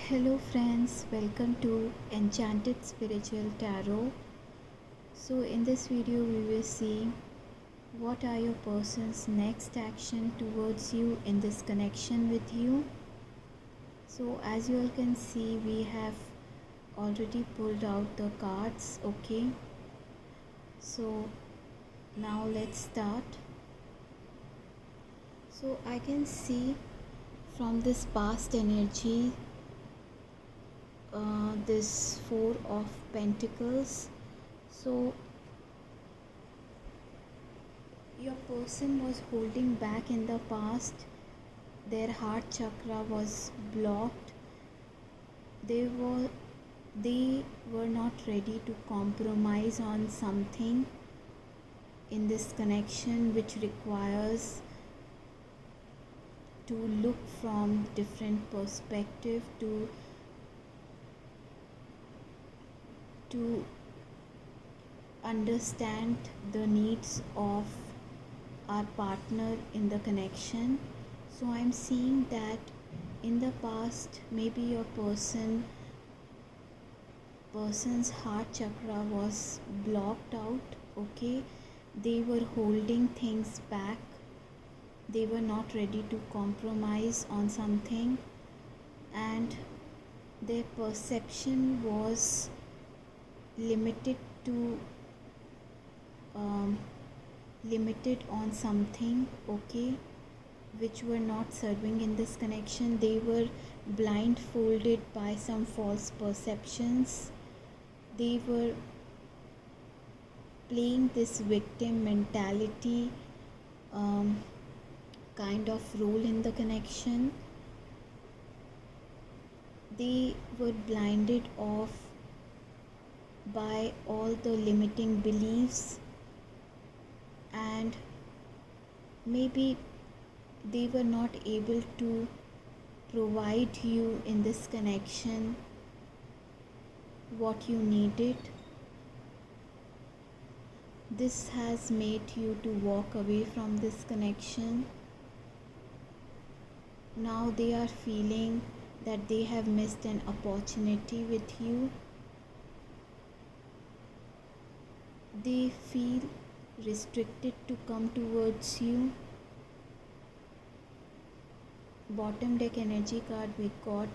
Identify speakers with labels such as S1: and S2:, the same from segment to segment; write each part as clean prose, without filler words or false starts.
S1: Hello, friends, welcome to Enchanted Spiritual Tarot. So, in this video, we will see what are your person's next action towards you in this connection with you. So, as you all can see, we have already pulled out the cards. Okay, so now let's start. So, I can see from this past energy this Four of Pentacles. So your person was holding back in the past. Their heart chakra was blocked. They were not ready to compromise on something in this connection, which requires to look from different perspective to understand the needs of our partner in the connection. So I'm seeing that in the past, maybe your person's heart chakra was blocked out. Okay, they were holding things back. They were not ready to compromise on something, and their perception was limited to limited on something, okay, which were not serving in this connection. They were blindfolded by some false perceptions. They were playing this victim mentality kind of role in the connection. They were blinded off by all the limiting beliefs, and maybe they were not able to provide you in this connection what you needed. This has made you to walk away from this connection. Now they are feeling that they have missed an opportunity with you. They feel restricted to come towards you. Bottom deck energy card, we got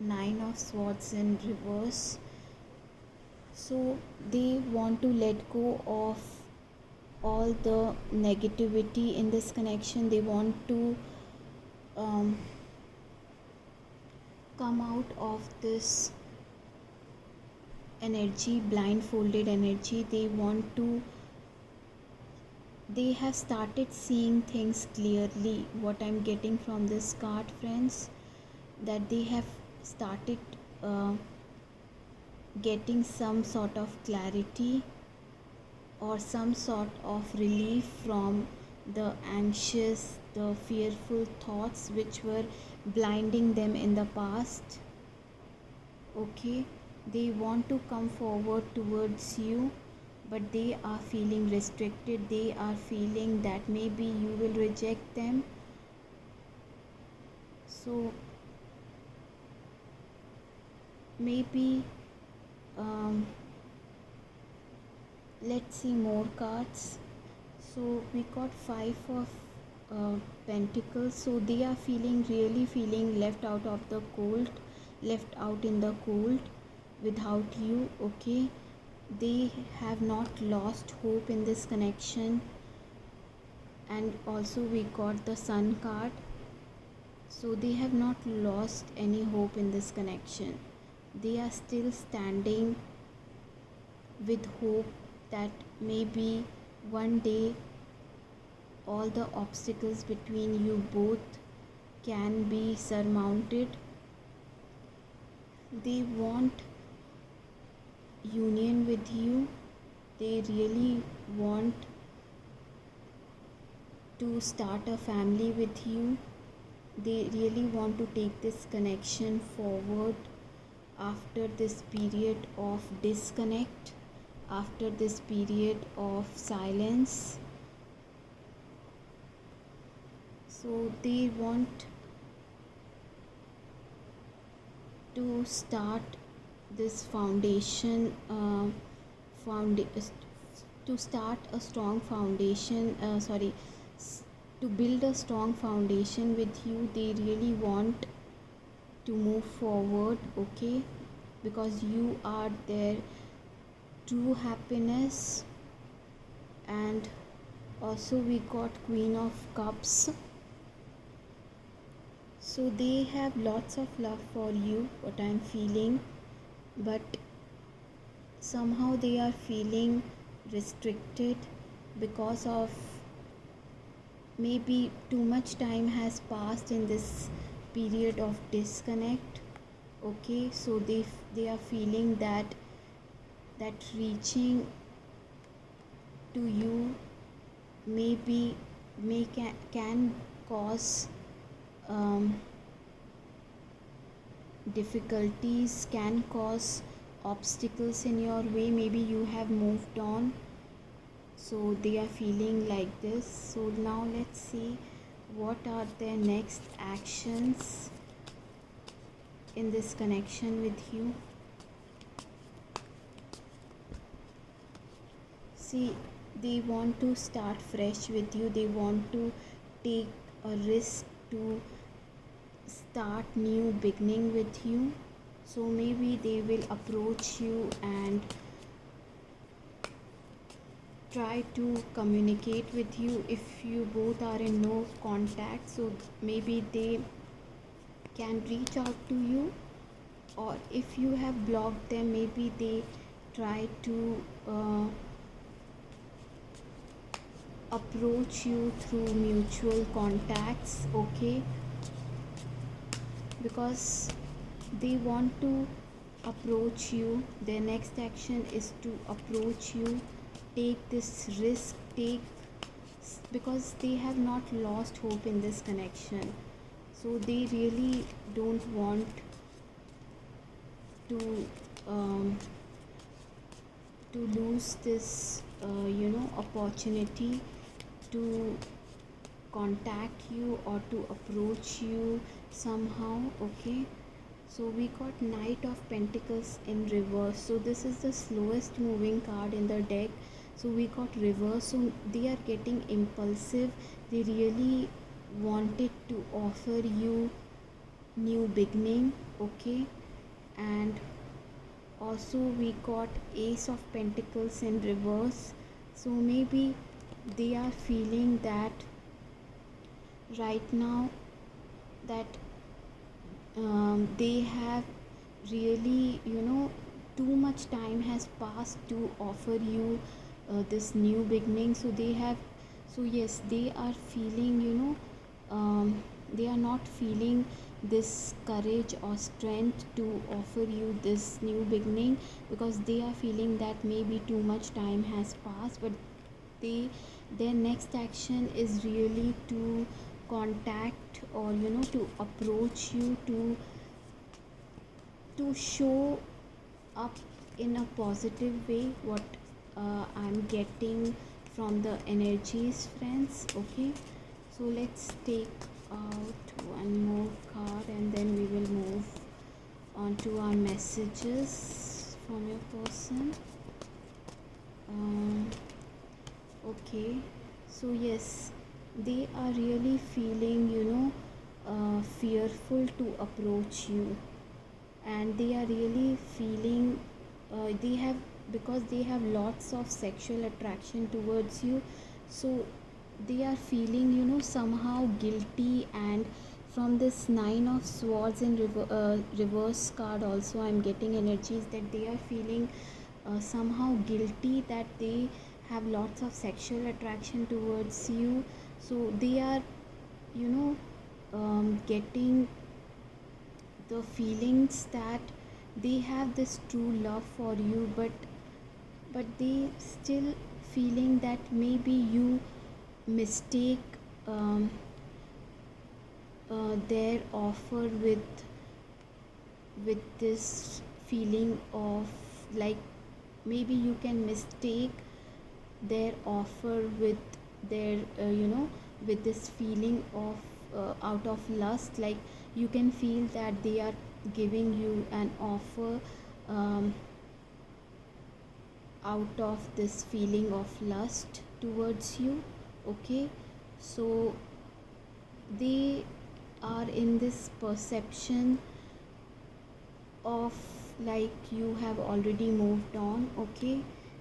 S1: Nine of Swords in reverse. So they want to let go of all the negativity in this connection. They want to come out of this energy, blindfolded energy. They have started seeing things clearly. What I'm getting from this card, friends, that they have started getting some sort of clarity or some sort of relief from the anxious, the fearful thoughts which were blinding them in the past. Okay, they want to come forward towards you, but they are feeling restricted. They are feeling that maybe you will reject them. So maybe let's see more cards. So we got Five of Pentacles. So they are really feeling left out of the cold, left out in the cold without you. Okay, they have not lost hope in this connection. And also we got the Sun card. So they have not lost any hope in this connection. They are still standing with hope that maybe one day all the obstacles between you both can be surmounted. They want union with you. They really want to start a family with you. They really want to take this connection forward after this period of disconnect, after this period of silence. So they want to start this foundation, found to start a strong foundation, to build a strong foundation with you. They really want to move forward, okay, because you are their true happiness. And also we got Queen of Cups, so they have lots of love for you, what I'm feeling, but somehow they are feeling restricted because of maybe too much time has passed in this period of disconnect, okay. So they are feeling that reaching to you maybe can cause difficulties, can cause obstacles in your way. Maybe you have moved on, so they are feeling like this. So now let's see what are their next actions in this connection with you. See, they want to start fresh with you. They want to take a risk to start new beginning with you. So maybe they will approach you and try to communicate with you if you both are in no contact. So maybe they can reach out to you, or if you have blocked them, maybe they try to approach you through mutual contacts, okay, because they want to approach you. Their next action is to approach you, take this risk, because they have not lost hope in this connection. So they really don't want to lose this opportunity to contact you or to approach you somehow, okay. So we got Knight of Pentacles in reverse, so this is the slowest moving card in the deck. So we got reverse, so they are getting impulsive. They really wanted to offer you new beginning, okay. And also we got Ace of Pentacles in reverse, so maybe they are feeling that right now that they have really, too much time has passed to offer you this new beginning. So yes, they are feeling, they are not feeling this courage or strength to offer you this new beginning, because they are feeling that maybe too much time has passed. But their next action is really to contact, or to approach you, to show up in a positive way, what I'm getting from the energies, friends, okay. So let's take out one more card and then we will move on to our messages from your person. Okay, so yes, they are really feeling fearful to approach you, and they are really feeling they have, because they have lots of sexual attraction towards you. So they are feeling somehow guilty. And from this Nine of Swords in reverse card also I'm getting energies that they are feeling somehow guilty, that they have lots of sexual attraction towards you. So they are getting the feelings that they have this true love for you, but they still feeling that maybe you mistake their offer with this feeling of, like, maybe you can mistake their offer with their with this feeling of out of lust. Like, you can feel that they are giving you an offer um, out of this feeling of lust towards you. Okay, so they are in this perception of like you have already moved on. Okay,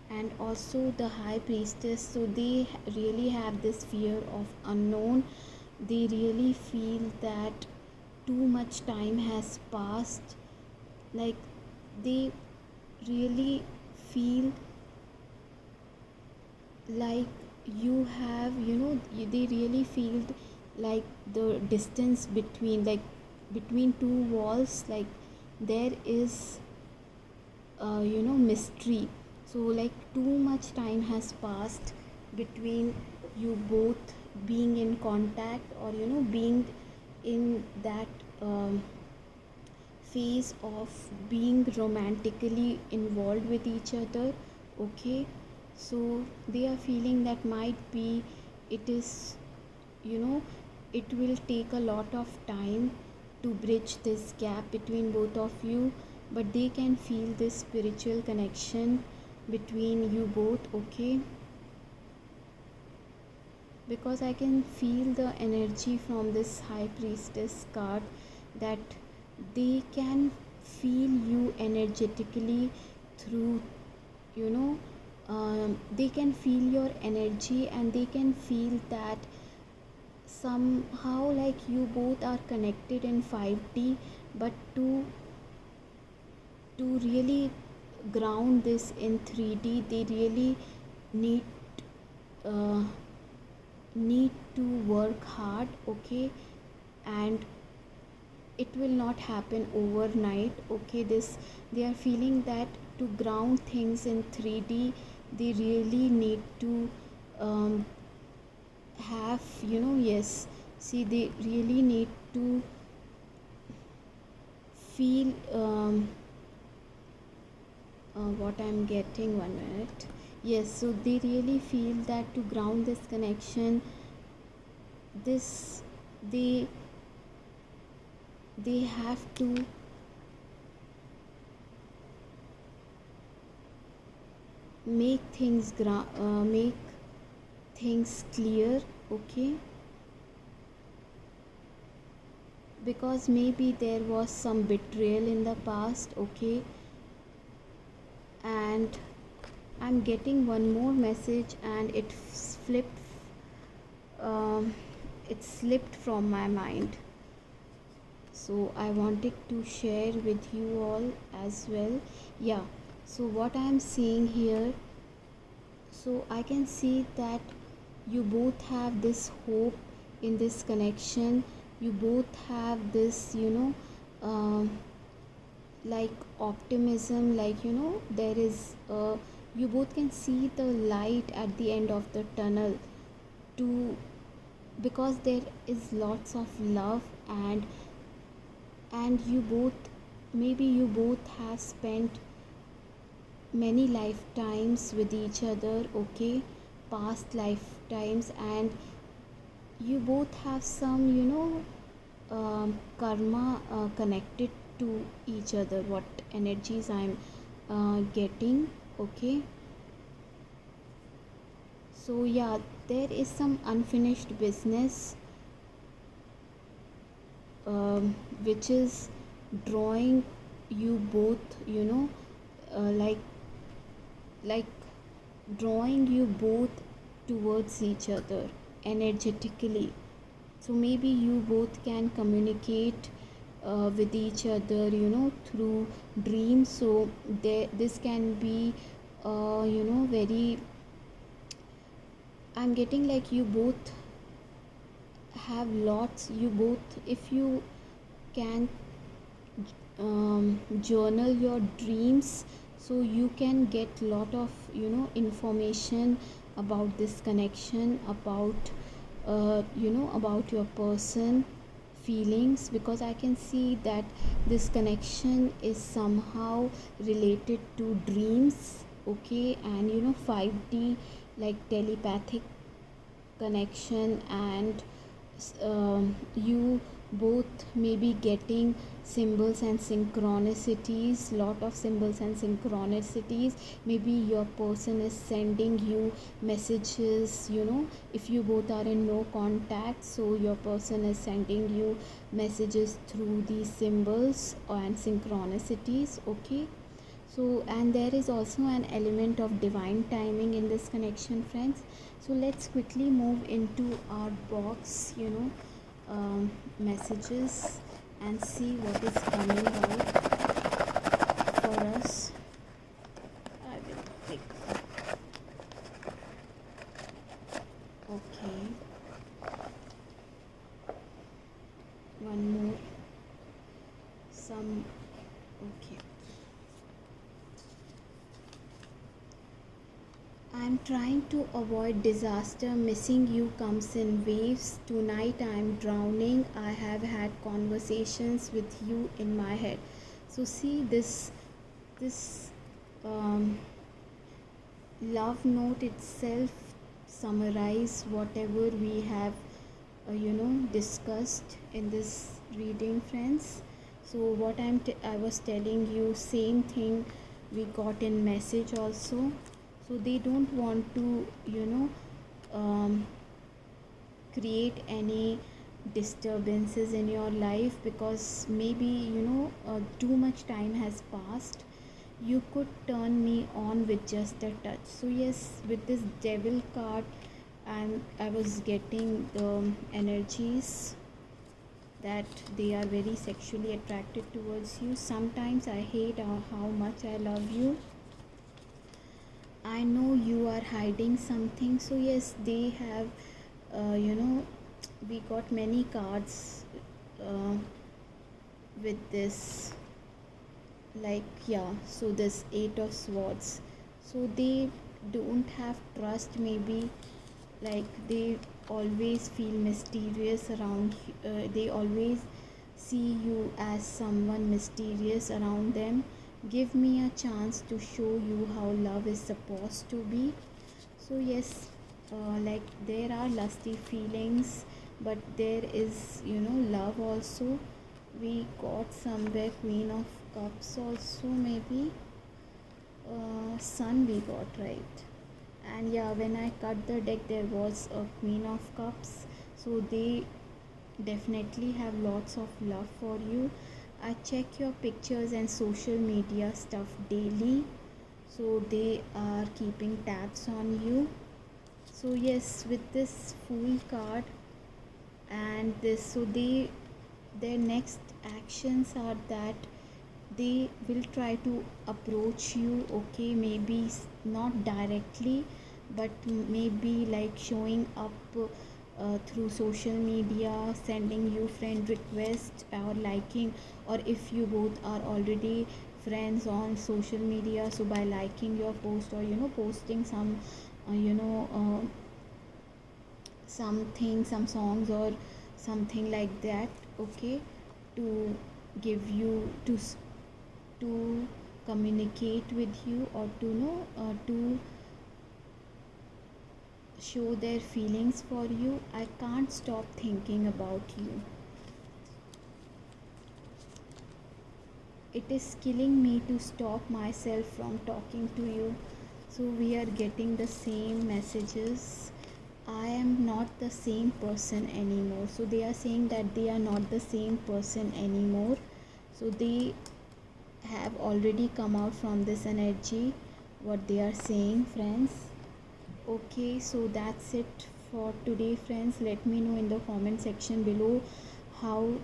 S1: and also the high priestess, so they really have this fear of unknown. They really feel that too much time has passed, like they really feel like you have, they really feel like the distance between, like between two walls, like there is mystery. So like too much time has passed between you both being in contact, or being in that phase of being romantically involved with each other. Okay, so they are feeling that might be it is, you know it will take a lot of time to bridge this gap between both of you, but they can feel this spiritual connection between you both. Okay, because I can feel the energy from this high priestess card, that they can feel you energetically through, you know they can feel your energy, and they can feel that somehow like you both are connected in 5D, but to really ground this in 3D, they really need uh, need to work hard. Okay, and it will not happen overnight. Okay, this, they are feeling that to ground things in 3D, they really need to um, have, yes, see, they really need to feel what I'm getting, 1 minute. Yes, so they really feel that to ground this connection, this, they they have to make things clear. Okay, because maybe there was some betrayal in the past. Okay, and I'm getting one more message, and um, it slipped from my mind, so I wanted to share with you all as well. Yeah, so what I am seeing here, so I can see that you both have this hope in this connection. You both have this, um, like optimism, like there is you both can see the light at the end of the tunnel, to because there is lots of love, and you both, maybe you both have spent many lifetimes with each other. Okay, past lifetimes, and you both have some, karma connected to each other, what energies I'm getting. Okay, so yeah, there is some unfinished business which is drawing you both, like like drawing you both towards each other energetically. So maybe you both can communicate with each other, through dreams. So this can be very, I'm getting like you both have lots, you both, if you can journal your dreams, so you can get lot of, information about this connection, about about your person feelings, because I can see that this connection is somehow related to dreams. Okay, and 5D, like telepathic connection, and you both maybe getting symbols and synchronicities, lot of symbols and synchronicities. Maybe your person is sending you messages, if you both are in no contact, so your person is sending you messages through these symbols and synchronicities. Okay, so and there is also an element of divine timing in this connection, friends. So let's quickly move into our box, messages, and see what is coming out for us. I will pick. Okay, one more, some. Okay, I'm trying to avoid disaster. Missing you comes in waves. Tonight I'm drowning. I have had conversations with you in my head. So see this love note itself summarize whatever we have discussed in this reading, friends. So what I was telling you, same thing we got in message also. So they don't want to create any disturbances in your life, because maybe too much time has passed. You could turn me on with just a touch. So yes, with this devil card, I was getting the energies that they are very sexually attracted towards you. Sometimes I hate how much I love you. I know you are hiding something. So yes, they have we got many cards with this, like, yeah, so this 8 of Swords. So they don't have trust, maybe, like they always feel mysterious around they always see you as someone mysterious around them. Give me a chance to show you how love is supposed to be. So yes, like there are lusty feelings, but there is love also. We got somewhere Queen of Cups also, maybe Sun we got, right? And yeah, when I cut the deck there was a Queen of Cups. So they definitely have lots of love for you. I check your pictures and social media stuff daily, so they are keeping tabs on you. So yes, with this Fool card and this, so their next actions are that they will try to approach you. Okay, maybe not directly, but maybe like showing up through social media, sending you friend request or liking, or if you both are already friends on social media, so by liking your post or posting some something, some songs or something like that, okay, to give you to communicate with you, or to know to show their feelings for you. I can't stop thinking about you. It is killing me to stop myself from talking to you. So we are getting the same messages. I am not the same person anymore. So they are saying that they are not the same person anymore. So they have already come out from this energy, what they are saying, friends. Okay, so that's it for today, friends. Let me know in the comment section below how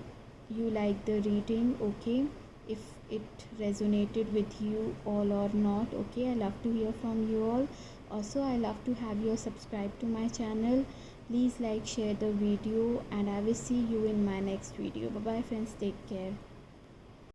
S1: you like the reading, okay, if it resonated with you all or not. Okay, I love to hear from you all. Also, I love to have you subscribe to my channel. Please like, share the video, and I will see you in my next video. Bye bye, friends. Take care.